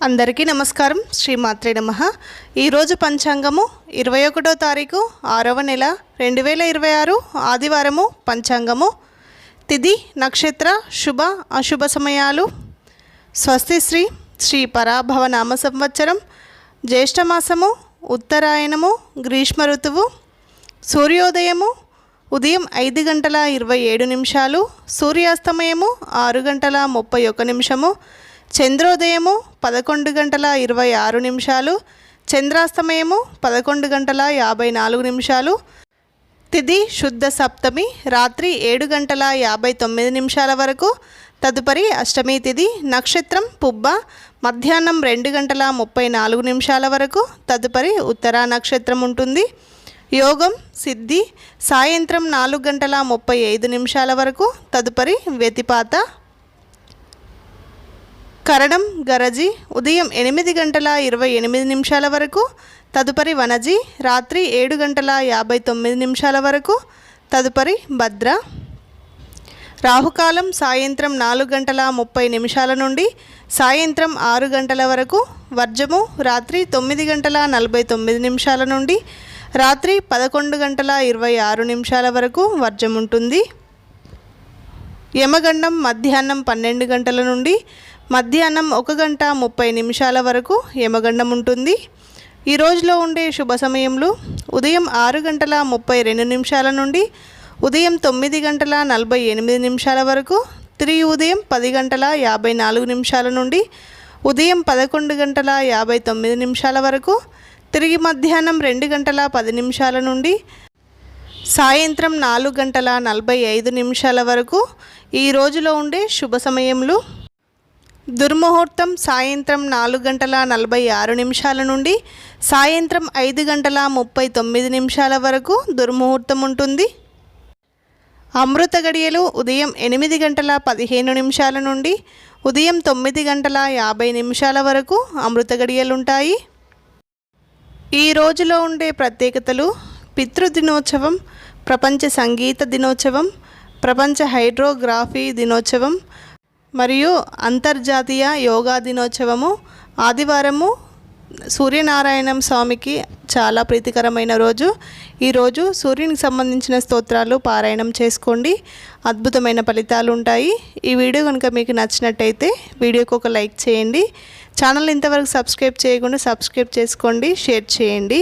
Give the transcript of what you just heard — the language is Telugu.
అందరికీ నమస్కారం. శ్రీమాత్రే నమః. ఈరోజు పంచాంగము 21వ తారీఖు 6వ నెల 2026 ఆదివారము. పంచాంగము తిథి నక్షత్ర శుభ అశుభ సమయాలు. స్వస్తి శ్రీ శ్రీ పరాభవ నామ సంవత్సరం, జ్యేష్ఠమాసము, ఉత్తరాయణము, గ్రీష్మ ఋతువు. సూర్యోదయము ఉదయం 5:27, సూర్యాస్తమయము 6:31, చంద్రోదయము 11:26, చంద్రాస్తమయము 11:54. తిథి శుద్ధ సప్తమి రాత్రి 7:59 వరకు. తదుపరి అష్టమి తిథి. నక్షత్రం పుబ్బ మధ్యాహ్నం 2:34 వరకు. తదుపరి ఉత్తరా నక్షత్రం ఉంటుంది. యోగం సిద్ధి సాయంత్రం 4:35 వరకు. తదుపరి వ్యతిపాత. కరణం గరజి ఉదయం 8:28 వరకు. తదుపరి వనజి రాత్రి 7:59 వరకు. తదుపరి భద్ర. రాహుకాలం సాయంత్రం 4:30 నుండి సాయంత్రం 6 గంటల వరకు. వర్జము రాత్రి 9:49 నుండి రాత్రి 11:26 వరకు వర్జం ఉంటుంది. యమగండం మధ్యాహ్నం 12 గంటల నుండి మధ్యాహ్నం 1:30 వరకు యమగండం ఉంటుంది. ఈ రోజులో ఉండే శుభ సమయములు ఉదయం 6:32 నుండి ఉదయం 9:48 వరకు. తిరిగి ఉదయం 10:54 నుండి ఉదయం 11:59 వరకు. తిరిగి మధ్యాహ్నం 2:10 నుండి సాయంత్రం 4:45 వరకు ఈ రోజులో ఉండే శుభ సమయములు. దుర్ముహూర్తం సాయంత్రం 4:46 నుండి సాయంత్రం 5:39 వరకు దుర్ముహూర్తం ఉంటుంది. అమృత గడియలు ఉదయం 8:15 నుండి ఉదయం 9:50 వరకు అమృత గడియలుంటాయి. ఈ రోజులో ఉండే ప్రత్యేకతలు: పితృదినోత్సవం, ప్రపంచ సంగీత దినోత్సవం, ప్రపంచ హైడ్రోగ్రాఫీ దినోత్సవం మరియు అంతర్జాతీయ యోగా దినోత్సవము. ఆదివారము సూర్యనారాయణ స్వామికి చాలా ప్రీతికరమైన రోజు. ఈరోజు సూర్యునికి సంబంధించిన స్తోత్రాలు పారాయణం చేసుకోండి, అద్భుతమైన ఫలితాలు ఉంటాయి. ఈ వీడియో కనుక మీకు నచ్చినట్టయితే వీడియోకి ఒక లైక్ చేయండి. ఛానల్ ఇంతవరకు సబ్స్క్రైబ్ చేయకుండా సబ్స్క్రైబ్ చేసుకోండి, షేర్ చేయండి.